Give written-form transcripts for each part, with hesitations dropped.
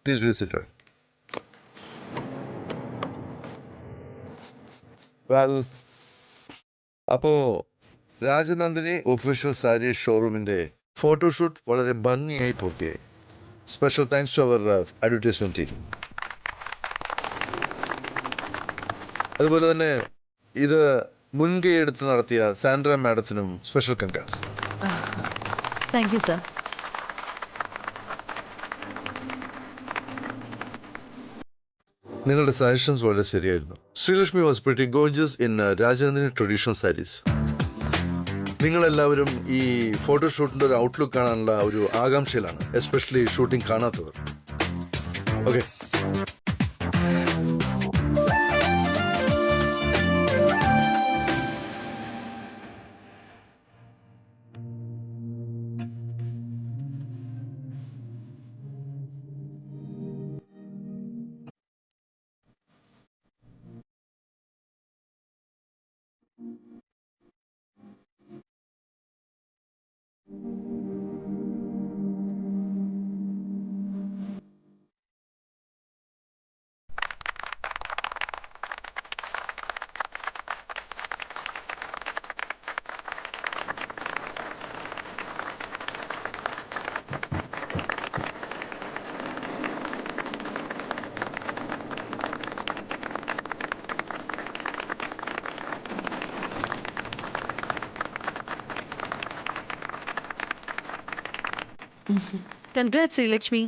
Please visit her. Well, അപ്പോ Rajanandini official sari ഷോറൂമിന്റെ photoshoot വളരെ ഭംഗിയായി പൂർത്തിയായി. സ്പെഷ്യൽ താങ്ക്സ് ടു അവർ അഡ്വർടൈസ്മെന്റ് ടീം. അതുപോലെ തന്നെ ഇത് മുൻകൈ എടുത്ത് നടത്തിയ സാൻഡ്ര മാഡത്തിനും special congrats. Thank you sir. നിങ്ങളുടെ സജഷൻസ് വളരെ ശരിയായിരുന്നു. Sreelakshmi was pretty gorgeous in Rajanandini traditional saris. നിങ്ങളെല്ലാവരും ഈ ഫോട്ടോഷൂട്ടിന്റെ ഒരു ഔട്ട്ലുക്ക് കാണാനുള്ള ഒരു ആകാംക്ഷയിലാണ്, എസ്പെഷ്യലി ഷൂട്ടിംഗ് കാണാത്തവർ. Okay, congrats Sreelakshmi.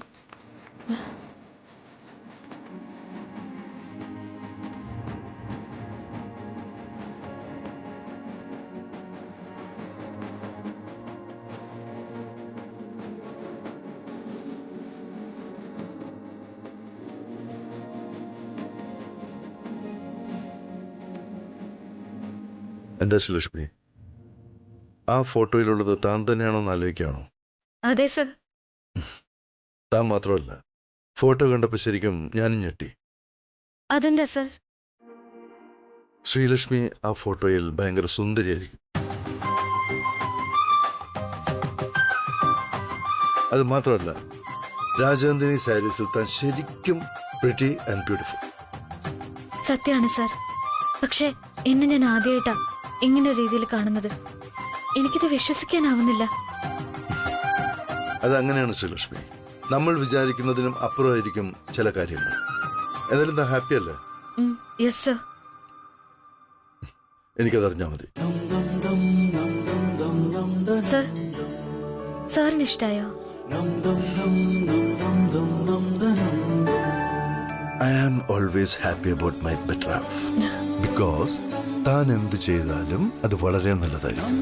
എന്താ ശ്രീലക്ഷ്മി, ആ ഫോട്ടോയിലുള്ളത് താൻ തന്നെയാണോ എന്ന് ആലോചിക്കുകയാണോ? അതെ സർ. താൻ മാത്രമല്ല, ഫോട്ടോ കണ്ടപ്പോൾ ശരിക്കും ഞാനും ഞെട്ടി. അതെന്താ സർ? ശ്രീലക്ഷ്മി ആ ഫോട്ടോയിൽ ഭയങ്കര സുന്ദരിയായിരിക്കും. അത് മാത്രമല്ല, രാജനന്ദിനി സാരീസിൽ താൻ ശരിക്കും പ്രിറ്റി ആൻഡ് ബ്യൂട്ടിഫുൾ. സത്യമാണ് സർ. പക്ഷെ എന്നെ ഞാൻ ആദ്യമായിട്ടാ ഇങ്ങനെ ഒരു രീതിയിൽ കാണുന്നത്. എനിക്കിത് വിശ്വസിക്കാനാവുന്നില്ല. അതങ്ങനെയാണ് ശ്രീലക്ഷ്മി. നമ്മൾ വിചാരിക്കുന്നതിനും അപ്പുറമായിരിക്കും ചില കാര്യങ്ങൾ. എന്തായാലും താൻ ഹാപ്പി അല്ലേ? Yes sir. എനിക്കതറിഞ്ഞാൽ മതി. സർ, സാറിന് ഇഷ്ടായോ? I am always happy about my better half. Because താൻ എന്ത് ചെയ്താലും അത് വളരെ നല്ലതായിരിക്കും.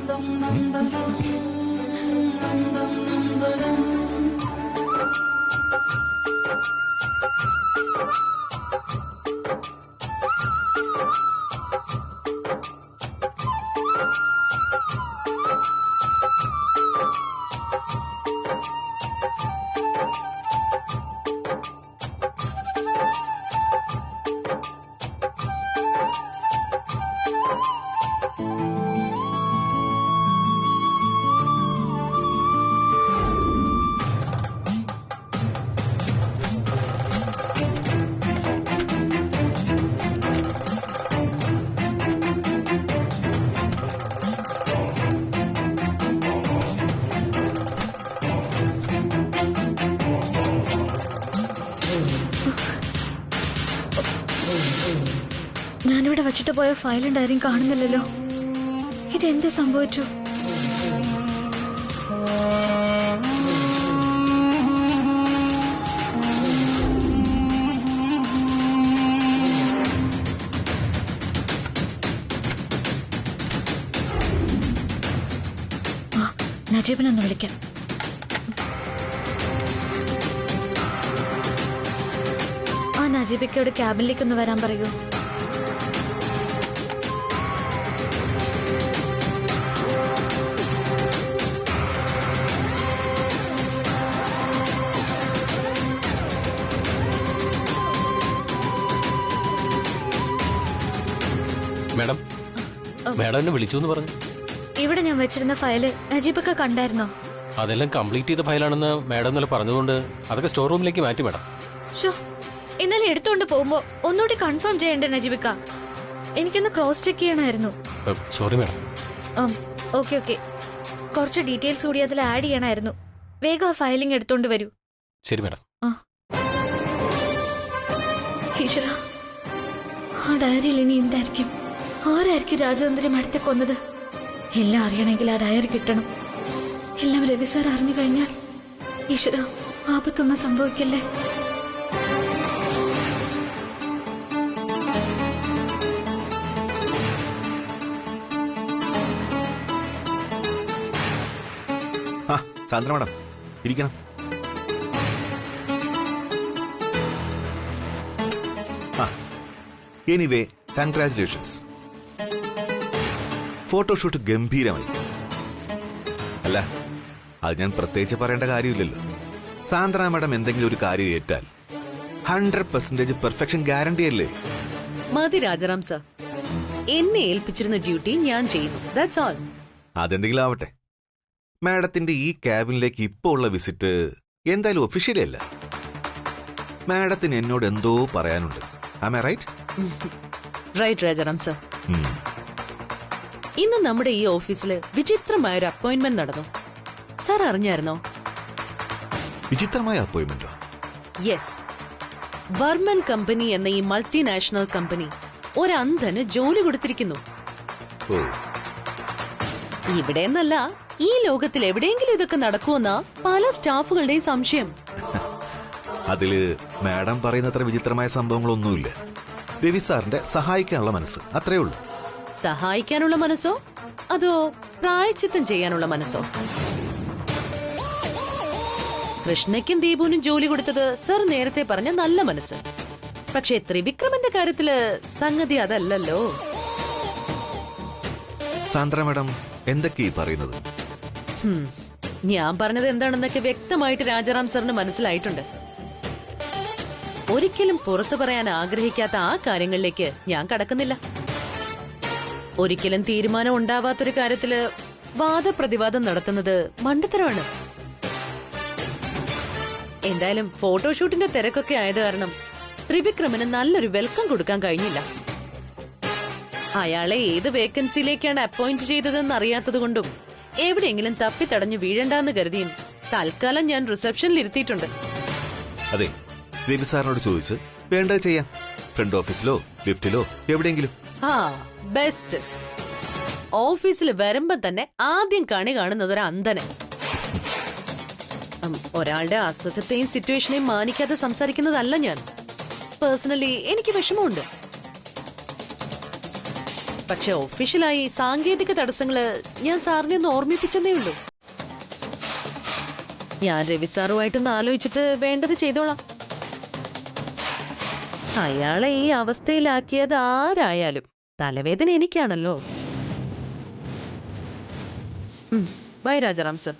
ഞാനിവിടെ വച്ചിട്ട് പോയ ഫയലും ഡയറിയും കാണുന്നില്ലല്ലോ. ഇതെന്ത് സംഭവിച്ചു? നജീബിനൊന്ന് വിളിക്കാം. ആ നജീബിക്കോട് ക്യാബിനിലേക്കൊന്ന് വരാൻ പറയൂ. മാഡം, മാഡം എന്നെ വിളിച്ചു എന്ന് പറഞ്ഞു. ഇവിടെ ഞാൻ വെച്ചിരുന്ന ഫയല് നജീബൊക്കെ കണ്ടായിരുന്നോ? അതെല്ലാം കംപ്ലീറ്റ് ചെയ്ത ഫയലാണെന്ന് മാഡം ഇന്നലെ പറഞ്ഞതുകൊണ്ട് അതൊക്കെ സ്റ്റോർ റൂമിലേക്ക് മാറ്റി മാഡം. ഷോ ഇന്നലെ എടുത്തോണ്ട് പോകുമ്പോ ഒന്നുകൂടി കൺഫേം ചെയ്യണ്ടേ നജീബിക്ക? എനിക്കൊന്ന് ക്രോസ് ചെക്ക് ചെയ്യണമായിരുന്നു. Sorry madam. ഓക്കെ ഓക്കെ, കുറച്ച് ഡീറ്റെയിൽസ് കൂടി അതിൽ ആഡ് ചെയ്യണമായിരുന്നു. വേഗം ആ ഫയലിംഗ് എടുത്തോണ്ട് വരൂ. ശരി മാഡം. ഈശ്വര, ആ ഡയറിയിൽ ഇനി എന്തായിരിക്കും? ആരായിരിക്കും രാജതന്ത്രി മാഡത്തെ കൊന്നത്? എല്ലാം അറിയണമെങ്കിൽ ആ ഡയറി കിട്ടണം. എല്ലാം രവി സാർ അറിഞ്ഞു കഴിഞ്ഞാൽ ഈശ്വര, ആപത്തൊന്നും സംഭവിക്കല്ലേ. സാന്ദ്ര മാഡം ഇരിക്കണം. Anyway congratulations. ഫോട്ടോഷൂട്ട് ഗംഭീരമായി. അല്ല, അത് ഞാൻ പ്രത്യേകിച്ച് പറയേണ്ട കാര്യമില്ലല്ലോ. സാന്ദ്ര മാഡം എന്തെങ്കിലും ഒരു കാര്യം ഏറ്റാൽ 100% പെർഫെക്ഷൻ ഗ്യാരണ്ടി അല്ലേ? മതി രാജാറാം സർ, എന്നെ ഏൽപ്പിച്ചിരുന്ന ഡ്യൂട്ടി ഞാൻ ചെയ്യുന്നു. That's all. അതെന്തെങ്കിലും ആവട്ടെ. മാഡത്തിന്റെ ഈ ക്യാബിനിലേക്ക് ഇപ്പോൾ ഉള്ള വിസിറ്റ് എന്തായാലും ഒഫീഷ്യലി അല്ല. മാഡത്തിന് എന്നോട് എന്തോ പറയാനുണ്ട്. Am I right? Right Rajaram sir. ഇന്ന് നമ്മുടെ ഈ ഓഫീസിൽ വിചിത്രമായൊരു അപ്പോയിന്റ്മെന്റ് നടന്നു. സാർ അറിഞ്ഞായിരുന്നോ? വിചിത്രമായ അപ്പോയിന്റ്മെന്റോ? യെസ്. വർമൻ കമ്പനി എന്ന ഈ മൾട്ടിനാഷണൽ കമ്പനി ഒരു അന്ധന് ജോലി കൊടുത്തിരിക്കുന്നു. ഓ, ഇവിടെ എന്നല്ല, ഈ ലോകത്തിൽ എവിടെയെങ്കിലും ഇതൊക്കെ നടക്കുമെന്നാ പല സ്റ്റാഫുകളുടെയും സംശയം. അതില് മാഡം പറയുന്നത്ര വിചിത്രമായ സംഭവങ്ങളൊന്നുമില്ല. രവി സാറിന്റെ സഹായിക്കാനുള്ള മനസ്സ്, അത്രേ ഉള്ളൂ. സഹായിക്കാനുള്ള മനസ്സോ അതോ പ്രായച്ചിത്തം ചെയ്യാനുള്ള മനസ്സോ? കൃഷ്ണയ്ക്കും ദീപുവിനും ജോലി കൊടുത്തത് സർ നേരത്തെ പറഞ്ഞ നല്ല മനസ്സ്. പക്ഷേ ത്രിവിക്രമന്റെ കാര്യത്തില് സംഗതി അതല്ലല്ലോ. സാന്ദ്ര മാഡം എന്തൊക്കെയാ പറയുന്നത്? ഞാൻ പറഞ്ഞത് എന്താണെന്നൊക്കെ വ്യക്തമായിട്ട് രാജാറാം സാറിന് മനസ്സിലായിട്ടുണ്ട്. ഒരിക്കലും പുറത്തു പറയാൻ ആഗ്രഹിക്കാത്ത ആ കാര്യങ്ങളിലേക്ക് ഞാൻ കടക്കുന്നില്ല. ഒരിക്കലും തീരുമാനം ഉണ്ടാവാത്തൊരു കാര്യത്തില് വാദപ്രതിവാദം നടത്തുന്നത് മണ്ടത്തരമാണ്. എന്തായാലും ഫോട്ടോഷൂട്ടിന്റെ തിരക്കൊക്കെ ആയത് കാരണം ത്രിവിക്രമന് നല്ലൊരു വെൽക്കം കൊടുക്കാൻ കഴിഞ്ഞില്ല. അയാളെ ഏത് വേക്കൻസിയിലേക്കാണ് അപ്പോയിന്റ് ചെയ്തതെന്ന് അറിയാത്തതുകൊണ്ടും എവിടെയെങ്കിലും തപ്പിത്തടഞ്ഞു വീഴണ്ടെന്ന് കരുതിയും തൽക്കാലം ഞാൻ റിസപ്ഷനിൽ ഇരുത്തിയിട്ടുണ്ട്. അതെ, രവി സാറിനോട് ചോദിച്ച് വേണ്ടത് ചെയ്യാം. ഫ്രണ്ട് ഓഫീസിലോ ലിഫ്റ്റിലോ എവിടെയെങ്കിലും. ആ ബെസ്റ്റ്. ഓഫീസിൽ വരുമ്പോ തന്നെ ആദ്യം കണി കാണുന്നത് ഒരു അന്ധനെ. ഒരാളുടെ അസുഖത്തെയും സിറ്റുവേഷനെയും മാനിക്കാതെ സംസാരിക്കുന്നതല്ല ഞാൻ. പേഴ്സണലി എനിക്ക് വിഷമമുണ്ട്. പക്ഷെ ഒഫീഷ്യലായി സാങ്കേതിക തടസ്സങ്ങള് ഞാൻ സാറിനെ ഒന്ന് ഓർമ്മിപ്പിച്ചെന്നേ ഉള്ളൂ. ഞാൻ രവി സാറുമായിട്ടൊന്ന് ആലോചിച്ചിട്ട് വേണ്ടത് ചെയ്തോളാം. അയാളെ ഈ അവസ്ഥയിലാക്കിയത് ആരായാലും തലവേദന എനിക്കാണല്ലോ. Bye Rajaram sir.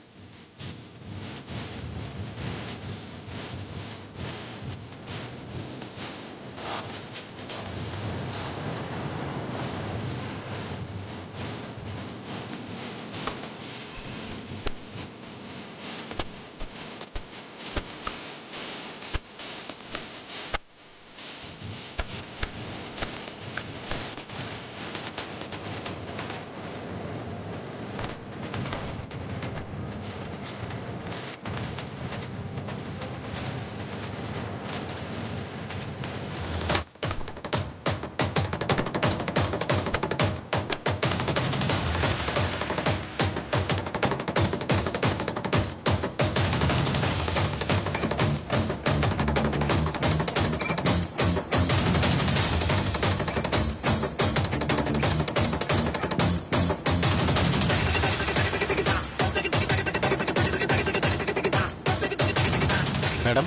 മാഡം,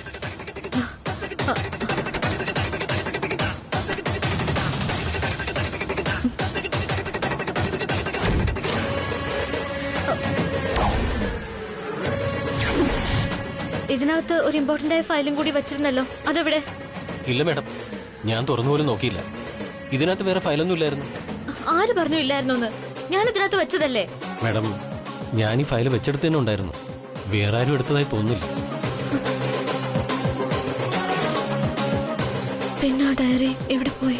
ഇതിനകത്ത് ഒരു ഇമ്പോർട്ടന്റ് ആയ ഫയലും കൂടി വെച്ചിരുന്നല്ലോ, അതെവിടെ? ഇല്ല മാഡം, ഞാൻ തുറന്നു പോലും നോക്കിയില്ല. ഇതിനകത്ത് വേറെ ഫയലൊന്നും ഇല്ലായിരുന്നു. ആര് പറഞ്ഞു ഇല്ലായിരുന്നു? ഞാൻ ഇതിനകത്ത് വെച്ചതല്ലേ. മാഡം, ഞാൻ ഈ ഫയൽ വെച്ചെടുത്ത് തന്നെ ഉണ്ടായിരുന്നു. വേറെ ആരും എടുത്തതായി തോന്നുന്നില്ല. പിന്നെ ആ ഡയറി എവിടെ പോയി?